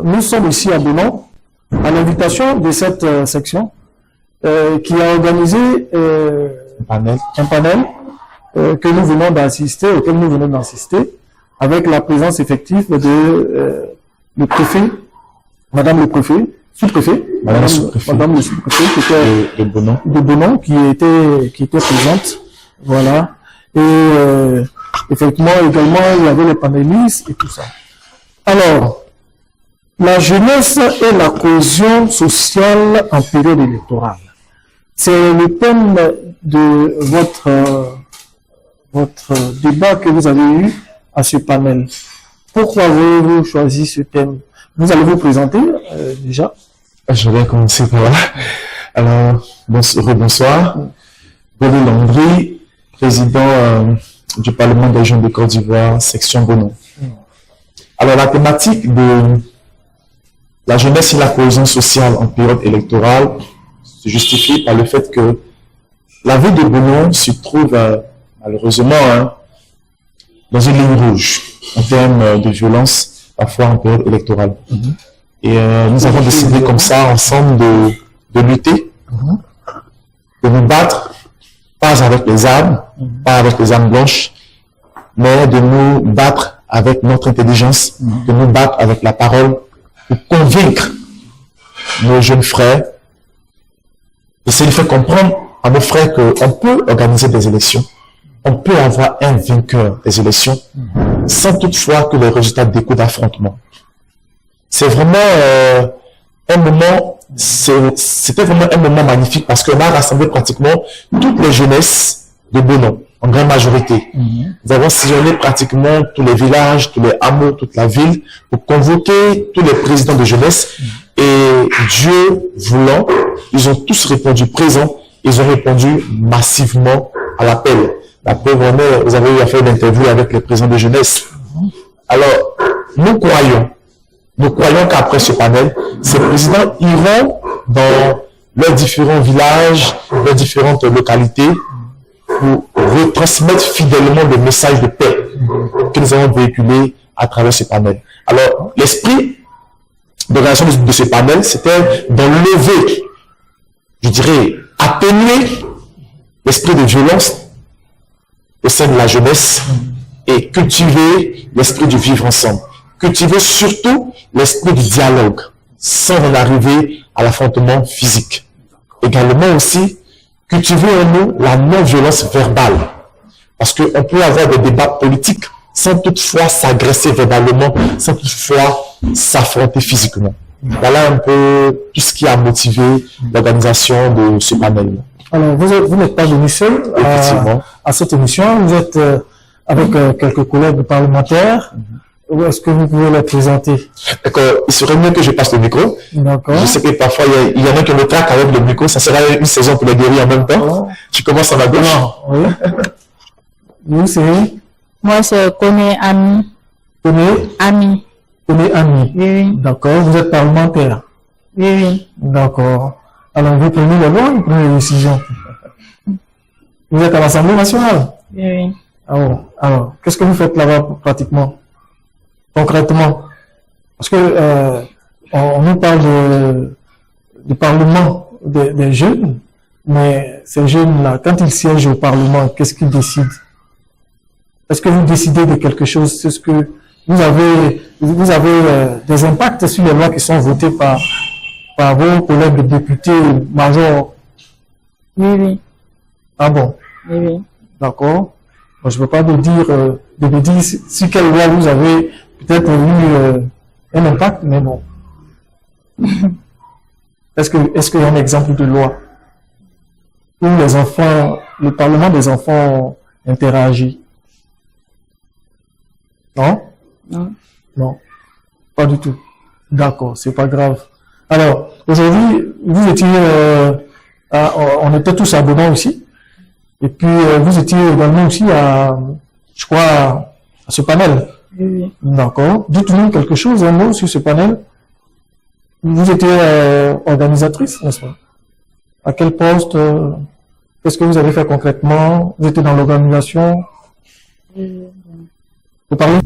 Nous sommes ici à Bonon, à l'invitation de cette section qui a organisé un panel que nous venons d'assister, auquel nous venons d'assister, avec la présence effective de le préfet, Madame le préfet, sous-préfet, Madame le sous-préfet de Bonon qui était présente, voilà, et effectivement également il y avait les panélistes et tout ça. Alors, la jeunesse et la cohésion sociale en période électorale. C'est le thème de votre débat que vous avez eu à ce panel. Pourquoi avez-vous choisi ce thème? Vous allez vous présenter déjà. Je vais commencer par là. Alors, bonsoir. Bolu Landry, président du Parlement des jeunes de Côte d'Ivoire, section Bonon. Alors, la thématique de la jeunesse et la cohésion sociale en période électorale se justifie par le fait que la ville de Bonon se trouve malheureusement dans une ligne rouge en termes de violence, parfois en période électorale. Et nous avons décidé comme ça ensemble de lutter, de nous battre, pas avec les armes, pas avec les armes blanches, mais de nous battre avec notre intelligence, de nous battre avec la parole, pour convaincre nos jeunes frères, essayer de faire comprendre à nos frères qu'on peut organiser des élections, on peut avoir un vainqueur des élections, sans toutefois que les résultats découlent d'affrontements. C'est vraiment un moment, c'était vraiment un moment magnifique parce qu'on a rassemblé pratiquement toutes les jeunesses de Bonon, en grande majorité. Nous avons sillonné pratiquement tous les villages, tous les hameaux, toute la ville, pour convoquer tous les présidents de jeunesse. Et Dieu voulant, ils ont tous répondu présents, ils ont répondu massivement à l'appel. La preuve en est, vous avez eu à faire une interview avec les présidents de jeunesse. Alors, nous croyons qu'après ce panel, ces présidents iront dans leurs différents villages, leurs différentes localités, pour retransmettre fidèlement le message de paix que nous avons véhiculé à travers ce panel. Alors, l'esprit d'organisation de ce panel, c'était d'enlever, je dirais, atténuer l'esprit de violence au sein de la jeunesse et cultiver l'esprit du vivre ensemble. Cultiver surtout l'esprit du dialogue, sans en arriver à l'affrontement physique. Également aussi, cultiver en nous la non-violence verbale. Parce qu'on peut avoir des débats politiques sans toutefois s'agresser verbalement, sans toutefois s'affronter physiquement. Voilà un peu tout ce qui a motivé l'organisation de ce panel. Alors, vous n'êtes pas venu seul à cette émission, vous êtes avec quelques collègues parlementaires. Est-ce que vous pouvez les présenter? D'accord, il serait mieux que je passe le micro. D'accord. Je sais que parfois il y en a qui me traquent avec le micro, ça sera une saison pour les guérir en même temps. Tu commences à ma gauche. Oui. Vous, c'est? Moi, c'est Kone Ami. Kone Ami. Kone Ami. Oui. D'accord, vous êtes parlementaire. Oui. D'accord. Alors, vous prenez les lois, vous prenez les décisions. Vous êtes à l'Assemblée nationale. Oui. Alors, qu'est-ce que vous faites là-bas pratiquement? Concrètement, parce que on nous parle du Parlement des jeunes, mais ces jeunes-là, quand ils siègent au Parlement, qu'est-ce qu'ils décident? Est-ce que vous décidez de quelque chose? C'est ce que vous avez des impacts sur les lois qui sont votées par vos collègues députés, majors? Oui. Ah bon? Oui. D'accord. Bon, je ne peux pas vous dire, de vous dire si quelle loi vous avez peut-être eu un impact, mais bon. Est-ce qu'il y a un exemple de loi où les enfants, le Parlement des enfants interagit? Non? Non. Pas du tout. D'accord, c'est pas grave. Alors, aujourd'hui, vous étiez, on était tous à Bonon aussi. Et puis, vous étiez également aussi je crois, à ce panel. Oui. D'accord. Dites-nous quelque chose, un mot sur ce panel. Vous étiez organisatrice, n'est-ce pas? À quel poste? Qu'est-ce que vous avez fait concrètement? Vous étiez dans l'organisation? Vous parlez?